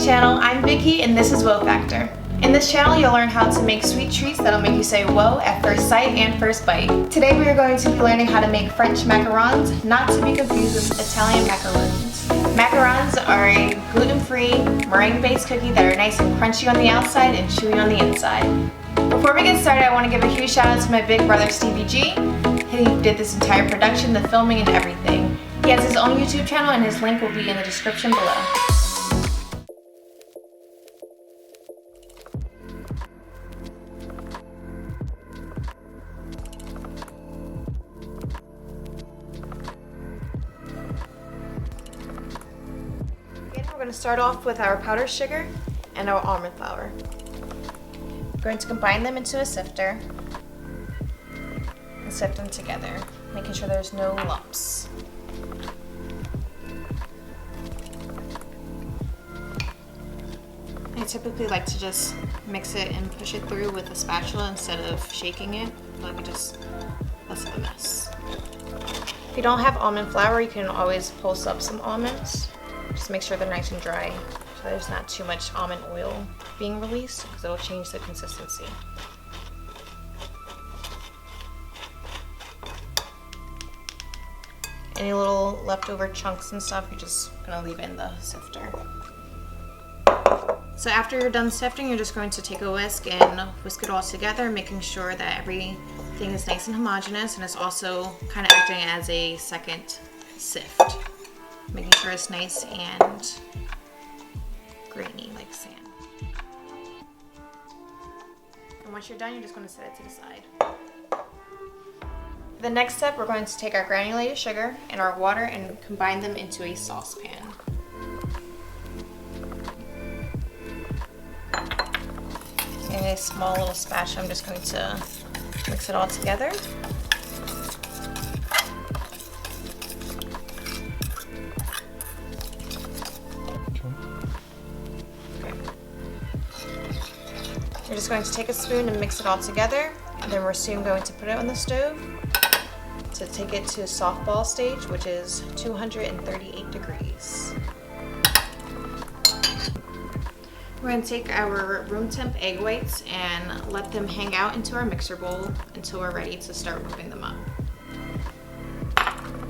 channel, I'm Vicky and this is Whoa Factor. In this channel you'll learn how to make sweet treats that'll make you say whoa at first sight and first bite. Today we are going to be learning how to make French macarons, not to be confused with Italian macaroons. Macarons are a gluten-free, meringue-based cookie that are nice and crunchy on the outside and chewy on the inside. Before we get started, I want to give a huge shout out to my big brother Stevie G. He did this entire production, the filming and everything. He has his own YouTube channel and his link will be in the description below. We're going to start off with our powdered sugar and our almond flour. We're going to combine them into a sifter and sift them together, making sure there's no lumps. I typically like to just mix it and push it through with a spatula instead of shaking it, like just less of a mess. If you don't have almond flour, you can always pulse up some almonds. Just make sure they're nice and dry so there's not too much almond oil being released because it will change the consistency. Any little leftover chunks and stuff, you're just gonna leave in the sifter. So after you're done sifting, you're just going to take a whisk and whisk it all together, making sure that everything is nice and homogeneous and it's also kind of acting as a second sift. Making sure it's nice and grainy like sand. And once you're done, you're just going to set it to the side. The next step, we're going to take our granulated sugar and our water and combine them into a saucepan. In a small little spatula, I'm just going to mix it all together. You're just going to take a spoon and mix it all together, and then we're soon going to put it on the stove to take it to softball stage, which is 238 degrees. We're going to take our room temp egg whites and let them hang out into our mixer bowl until we're ready to start whipping them up.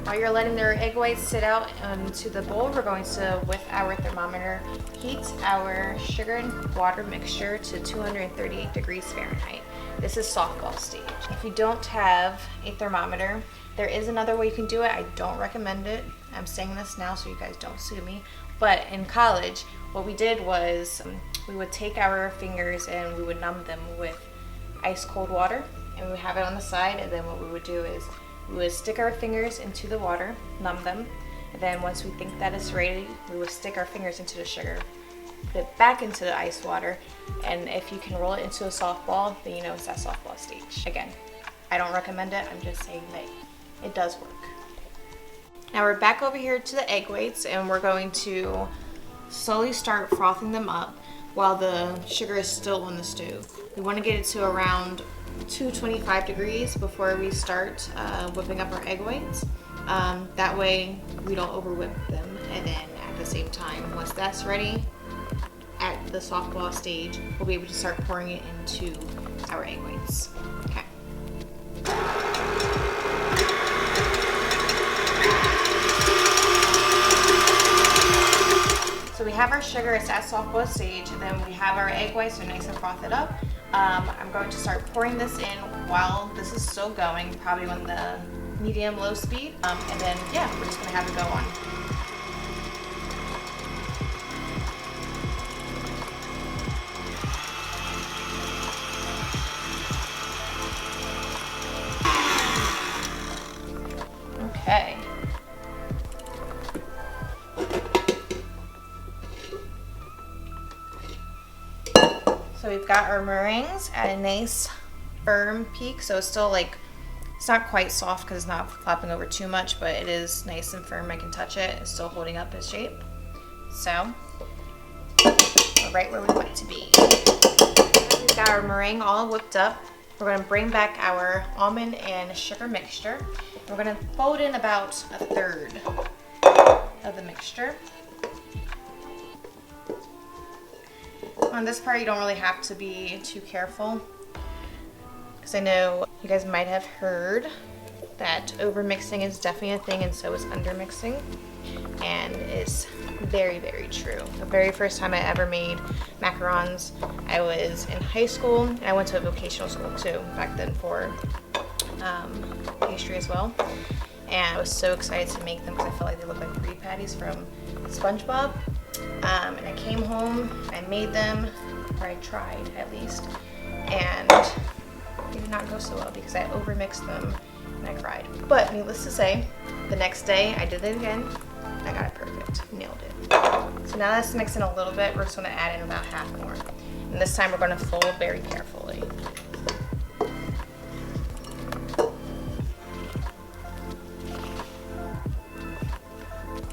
While you're letting their egg whites sit out into the bowl, we're going to, with our thermometer, heat our sugar and water mixture to 238 degrees Fahrenheit. This is softball stage. If you don't have a thermometer, there is another way you can do it. I don't recommend it. I'm saying this now so you guys don't sue me. But in college, what we did was we would take our fingers and we would numb them with ice cold water, and we would have it on the side, and then what we would do is we would stick our fingers into the water, numb them, and then once we think that it's ready, we would stick our fingers into the sugar, put it back into the ice water, and if you can roll it into a softball, then you know it's that softball stage. Again, I don't recommend it, I'm just saying that it does work. Now we're back over here to the egg whites, and we're going to slowly start frothing them up while the sugar is still on the stove. We want to get it to around 225 degrees before we start whipping up our egg whites. That way we don't over whip them, and then at the same time, once that's ready at the softball stage, we'll be able to start pouring it into our egg whites. Okay. So we have our sugar, it's at softball stage, and then we have our egg whites, so nice and frothed up. I'm going to start pouring this in while this is still going, probably on the medium-low speed, and then yeah, we're just going to have it go on. Okay. So we've got our meringues at a nice firm peak, so it's still like, it's not quite soft because it's not flopping over too much, but it is nice and firm. I can touch it. It's still holding up its shape. So we're right where we want it to be. We've got our meringue all whipped up. We're going to bring back our almond and sugar mixture. We're going to fold in about a third of the mixture. On this part, you don't really have to be too careful, because I know you guys might have heard that over mixing is definitely a thing, and so is under mixing, and it's very, very true. The very first time I ever made macarons, I was in high school, and I went to a vocational school too back then for pastry as well, and I was so excited to make them because I felt like they looked like brie patties from SpongeBob. And I came home, I made them, or I tried at least, and they did not go so well because I overmixed them and I cried. But needless to say, the next day I did it again. I got it perfect, nailed it. So now that's mixing a little bit, we're just gonna add in about half more. And this time we're gonna fold very carefully.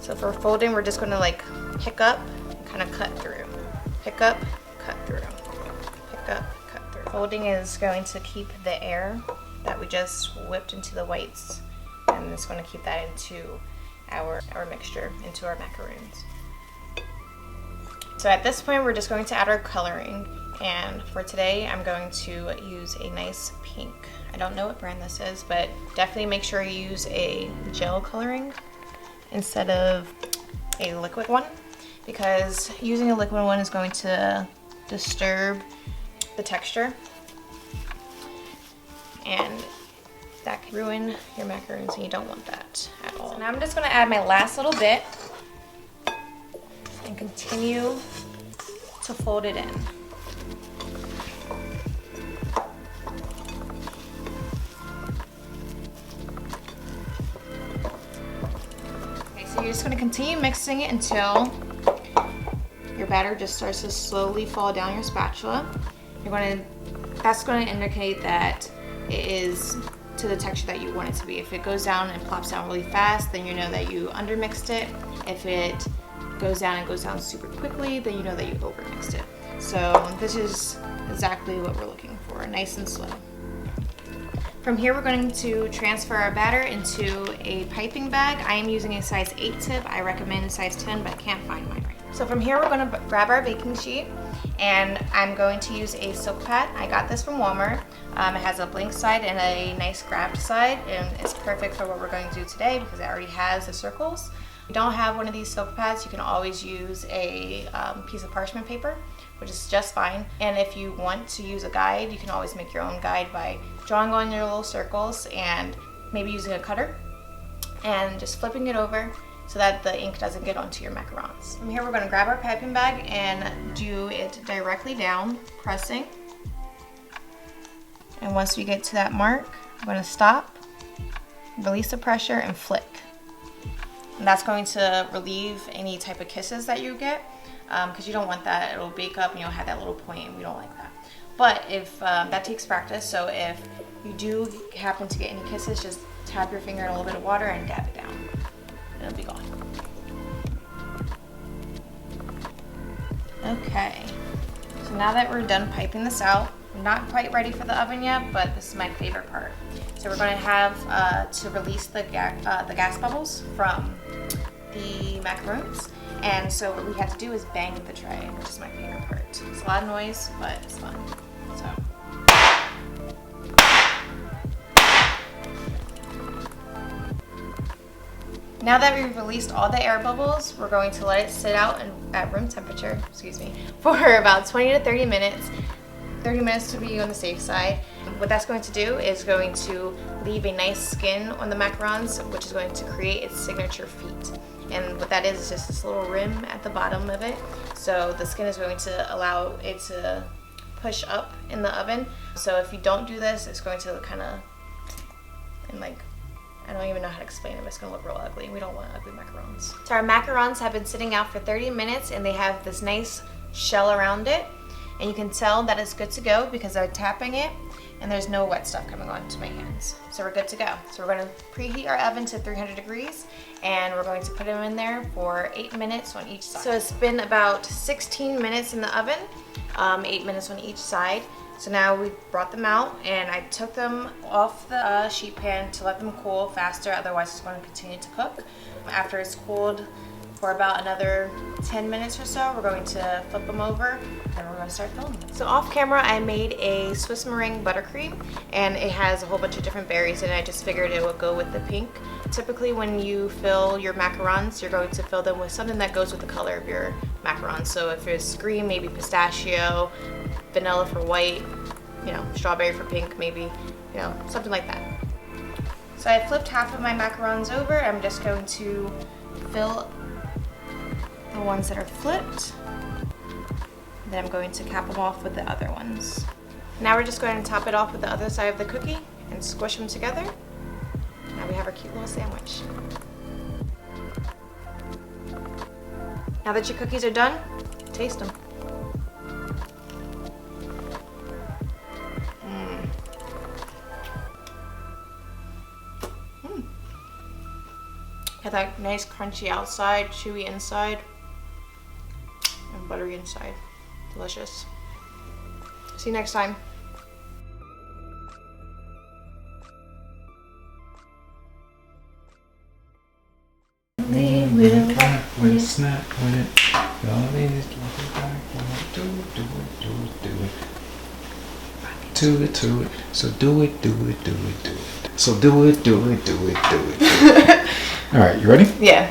So for folding, we're just gonna like pick up and kind of cut through. Pick up, cut through. Pick up, cut through. Folding is going to keep the air that we just whipped into the whites, and it's going to keep that into our mixture, into our macaroons. So at this point, we're just going to add our coloring, and for today, I'm going to use a nice pink. I don't know what brand this is, but definitely make sure you use a gel coloring instead of a liquid one, because using a liquid one is going to disturb the texture, and that can ruin your macarons, and you don't want that at all. So now I'm just going to add my last little bit and continue to fold it in. Okay, so you're just going to continue mixing it until your batter just starts to slowly fall down your spatula. That's going to indicate that it is to the texture that you want it to be. If it goes down and plops down really fast, then you know that you undermixed it. If it goes down and goes down super quickly, then you know that you overmixed it. So this is exactly what we're looking for, nice and slow. From here, we're going to transfer our batter into a piping bag. I am using a size 8 tip. I recommend a size 10, but I can't find mine right now. So from here, we're going to grab our baking sheet, and I'm going to use a silk pad. I got this from Walmart. It has a blank side and a nice grabbed side, and it's perfect for what we're going to do today because it already has the circles. If you don't have one of these silk pads, you can always use a piece of parchment paper, which is just fine. And if you want to use a guide, you can always make your own guide by drawing on your little circles and maybe using a cutter and just flipping it over so that the ink doesn't get onto your macarons. From here, we're going to grab our piping bag and do it directly down, pressing. And once we get to that mark, I'm going to stop, release the pressure, and flick. And that's going to relieve any type of kisses that you get, because you don't want that. It'll bake up and you'll have that little point, and we don't like that. But if that takes practice, so if you do happen to get any kisses, just tap your finger in a little bit of water and dab it down, and it'll be gone. Okay, so now that we're done piping this out, I'm not quite ready for the oven yet, but this is my favorite part. So we're going to have to release the gas bubbles from the macarons. And so what we have to do is bang the tray, which is my favorite part. It's a lot of noise, but it's fun. So. Now that we've released all the air bubbles, we're going to let it sit out at room temperature, for about 20 to 30 minutes. 30 minutes to be on the safe side. What that's going to do is going to leave a nice skin on the macarons, which is going to create its signature feet. And what that is just this little rim at the bottom of it. So the skin is going to allow it to push up in the oven. So if you don't do this, it's going to kind of, and like, I don't even know how to explain it, but it's going to look real ugly. We don't want ugly macarons. So our macarons have been sitting out for 30 minutes and they have this nice shell around it. And you can tell that it's good to go because I'm tapping it and there's no wet stuff coming onto my hands. So we're good to go. So we're going to preheat our oven to 300 degrees and we're going to put them in there for 8 minutes on each side. So it's been about 16 minutes in the oven, 8 minutes on each side. So now we brought them out and I took them off the sheet pan to let them cool faster, otherwise it's going to continue to cook. After it's cooled For about another 10 minutes or so, we're going to flip them over and we're going to start filming. So off camera, I made a Swiss meringue buttercream, and it has a whole bunch of different berries, and I just figured it would go with the pink. Typically when you fill your macarons, you're going to fill them with something that goes with the color of your macarons. So if it's green, maybe pistachio, vanilla for white, you know, strawberry for pink, maybe, you know, something like that. So I flipped half of my macarons over. I'm just going to fill the ones that are flipped. Then I'm going to cap them off with the other ones. Now we're just going to top it off with the other side of the cookie and squish them together. Now we have our cute little sandwich. Now that your cookies are done, taste them. Got that nice crunchy outside, chewy inside, and buttery inside. Delicious. See you next time. With a clap, with a snap, with it. All these do it. To it. So do it. So do it. All right, you ready? Yeah.